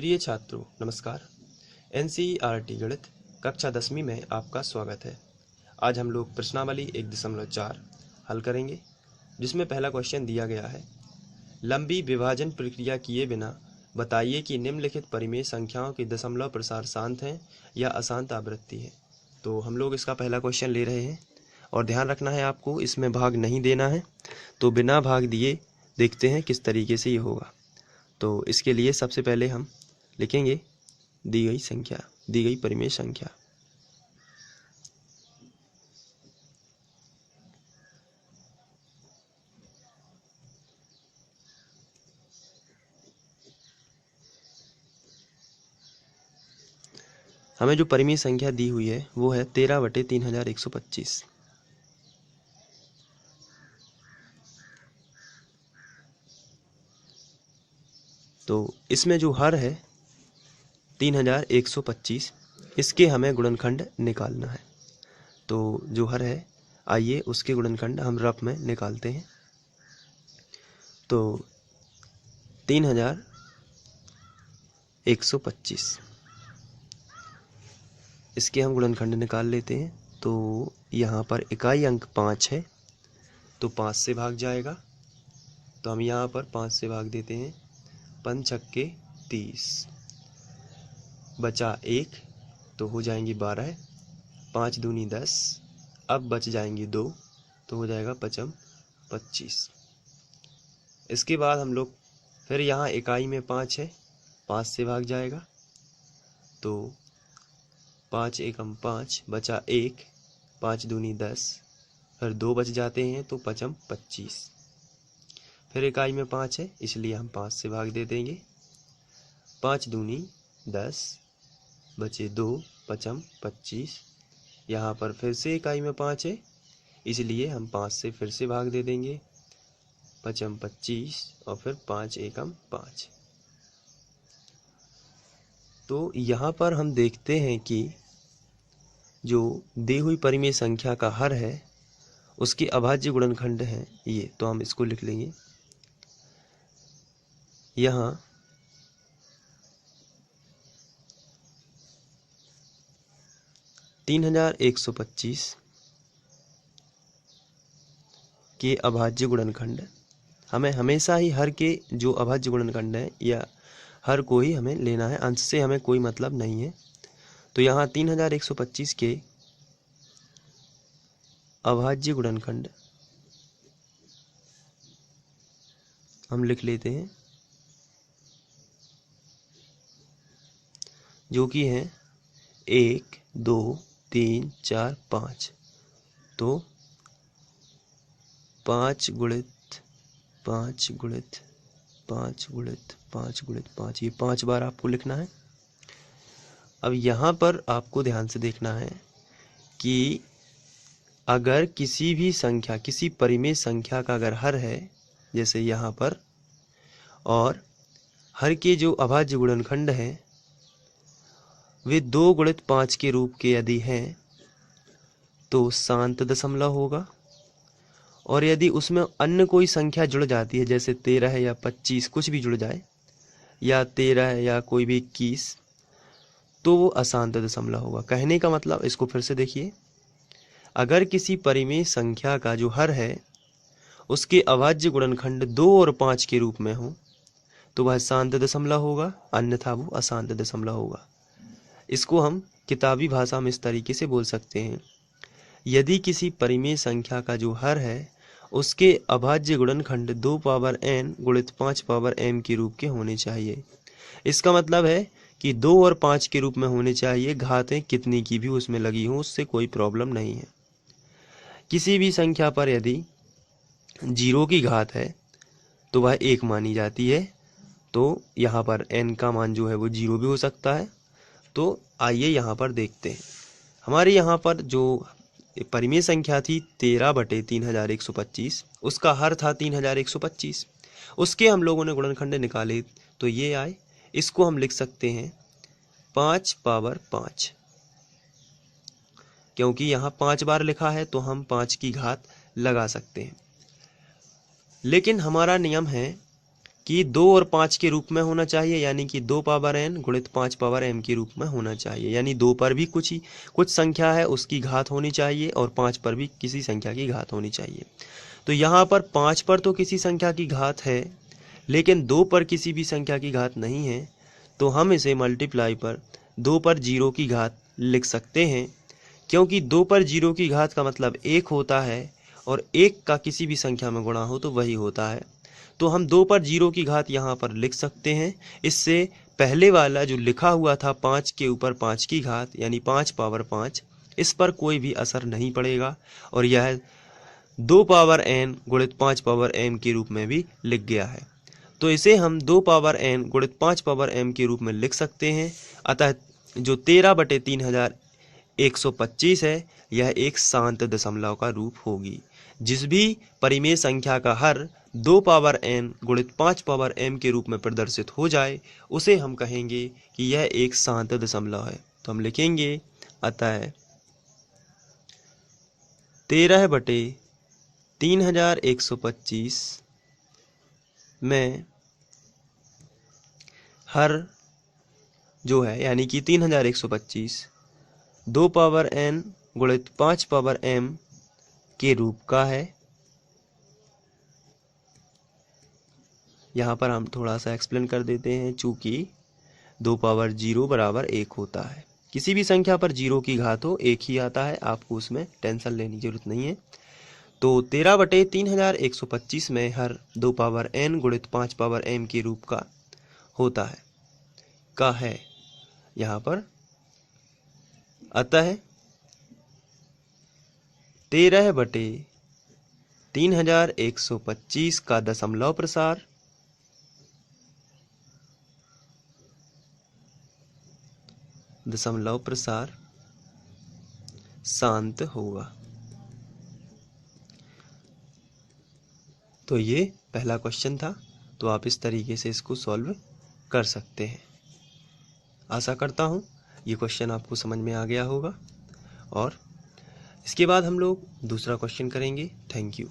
प्रिय छात्रों नमस्कार। एनसीईआरटी गणित कक्षा 10वीं में आपका स्वागत है। आज हम लोग प्रश्नावली 1.4 हल करेंगे, जिसमें पहला क्वेश्चन दिया गया है, लंबी विभाजन प्रक्रिया किए बिना बताइए कि निम्नलिखित परिमेय संख्याओं की दशमलव प्रसार शांत है या अशांत आवृत्ति है। तो हम लोग इसका पहला क्वेश्चन ले रहे हैं और ध्यान रखना है आपको, इसमें भाग नहीं देना है। तो बिना भाग दिए देखते हैं किस तरीके से ये होगा। तो इसके लिए सबसे पहले हम लिखेंगे दी गई संख्या, दी गई परिमेय संख्या। हमें जो परिमेय संख्या दी हुई है वो है 13/3125। तो इसमें जो हर है 3125, इसके हमें गुणनखंड निकालना है। तो जो हर है, आइए उसके गुणनखंड हम रफ में निकालते हैं। तो 3125, इसके हम गुणनखंड निकाल लेते हैं। तो यहाँ पर इकाई अंक 5 है, तो 5 से भाग जाएगा। तो हम यहाँ पर 5 से भाग देते हैं। 5 छक्के 30, बचा 1, तो हो जाएंगी 12। 5 दूनी 10, अब बच जाएंगी 2, तो हो जाएगा 5 25। इसके बाद हम लोग फिर यहाँ इकाई में 5 है, 5 से भाग जाएगा। तो 5 एकम 5, बचा 1, 5 दूनी 10, फिर 2 बच जाते हैं, तो 5 25। फिर इकाई में 5 है, इसलिए हम 5 से भाग दे देंगे। 5 दूनी 10, बचे 2, 5 25। यहाँ पर फिर से इकाई में 5 है, इसलिए हम 5 से फिर से भाग दे देंगे। 5 25 और फिर 5 एकम 5। तो यहाँ पर हम देखते हैं कि जो दी हुई परिमेय संख्या का हर है उसके अभाज्य गुणनखंड हैं ये। तो हम इसको लिख लेंगे यहाँ 3125 के अभाज्य गुणनखंड। हमें हमेशा ही हर के जो अभाज्य गुणनखंड है या हर को ही हमें लेना है, अंश से हमें कोई मतलब नहीं है। तो यहाँ 3125 के अभाज्य गुणनखंड हम लिख लेते हैं, जो कि है 1 2 3 4 5। तो 5 गुणित 5 गुणित 5 गुणित 5 गुणित 5, ये 5 बार आपको लिखना है। अब यहाँ पर आपको ध्यान से देखना है कि अगर किसी भी संख्या, किसी परिमेय संख्या का अगर हर है, जैसे यहाँ पर, और हर के जो अभाज्य गुणनखंड हैं वे 2 गुणित 5 के रूप के यदि हैं तो शांत दशमलव होगा। और यदि उसमें अन्य कोई संख्या जुड़ जाती है, जैसे 13 या 25, कुछ भी जुड़ जाए, या 13 या कोई भी 21, तो वो अशांत दशमलव होगा। कहने का मतलब, इसको फिर से देखिए, अगर किसी परिमेय संख्या का जो हर है उसके अभाज्य गुणनखंड 2 और 5 के रूप में हो तो वह शांत दशमलव होगा, अन्यथा वो अशांत दशमलव होगा। इसको हम किताबी भाषा में इस तरीके से बोल सकते हैं, यदि किसी परिमेय संख्या का जो हर है उसके अभाज्य गुणनखंड 2 पावर n गुणित 5 पावर m के रूप के होने चाहिए। इसका मतलब है कि 2 और 5 के रूप में होने चाहिए, घातें कितनी की भी उसमें लगी हो उससे कोई प्रॉब्लम नहीं है। किसी भी संख्या पर यदि 0 की घात है तो वह 1 मानी जाती है। तो यहाँ पर n का मान जो है वो 0 भी हो सकता है। तो आइए यहाँ पर देखते हैं, हमारे यहाँ पर जो परिमेय संख्या थी 13/3125, उसका हर था 3125। उसके हम लोगों ने गुणनखंड निकाले तो ये आए। इसको हम लिख सकते हैं 5 पावर 5, क्योंकि यहाँ 5 बार लिखा है तो हम 5 की घात लगा सकते हैं। लेकिन हमारा नियम है कि 2 और 5 के रूप में होना चाहिए, यानी कि 2 पावर n गुणित 5 पावर m के रूप में होना चाहिए। यानी 2 पर भी कुछ संख्या है उसकी घात होनी चाहिए और 5 पर भी किसी संख्या की घात होनी चाहिए। तो यहाँ पर 5 पर तो किसी संख्या की घात है, लेकिन 2 पर किसी भी संख्या की घात नहीं है। तो हम इसे मल्टीप्लाई पर 2 पर 0 की घात लिख सकते हैं, क्योंकि 2 पर 0 की घात का मतलब 1 होता है और 1 का किसी भी संख्या में गुणा हो तो वही होता है। तो हम 2 पर 0 की घात यहाँ पर लिख सकते हैं। इससे पहले वाला जो लिखा हुआ था 5 के ऊपर 5 की घात यानी 5 पावर 5, इस पर कोई भी असर नहीं पड़ेगा और यह 2 पावर n गुणित 5 पावर m के रूप में भी लिख गया है। तो इसे हम 2 पावर n गुणित 5 पावर m के रूप में लिख सकते हैं। अतः जो 13/3125 है यह एक शांत दशमलव का रूप होगी। जिस भी परिमेय संख्या का हर 2 पावर n गुणित 5 पावर m के रूप में प्रदर्शित हो जाए उसे हम कहेंगे कि यह एक शांत दशमलव है। तो हम लिखेंगे अतः 13/3125 में हर जो है यानी कि 3125 2 पावर n गुणित 5 पावर m के रूप का है। यहाँ पर हम थोड़ा सा एक्सप्लेन कर देते हैं, चूंकि 2 पावर 0 बराबर 1 होता है। किसी भी संख्या पर 0 की घात हो 1 ही आता है, आपको उसमें टेंशन लेने की जरूरत नहीं है। तो 13/3125 में हर 2 पावर n गुणित 5 पावर m के रूप का होता है का है यहाँ पर। अतः 13/3125 का दशमलव प्रसार शांत होगा। तो ये पहला क्वेश्चन था। तो आप इस तरीके से इसको सॉल्व कर सकते हैं। आशा करता हूँ ये क्वेश्चन आपको समझ में आ गया होगा और इसके बाद हम लोग दूसरा क्वेश्चन करेंगे। Thank you.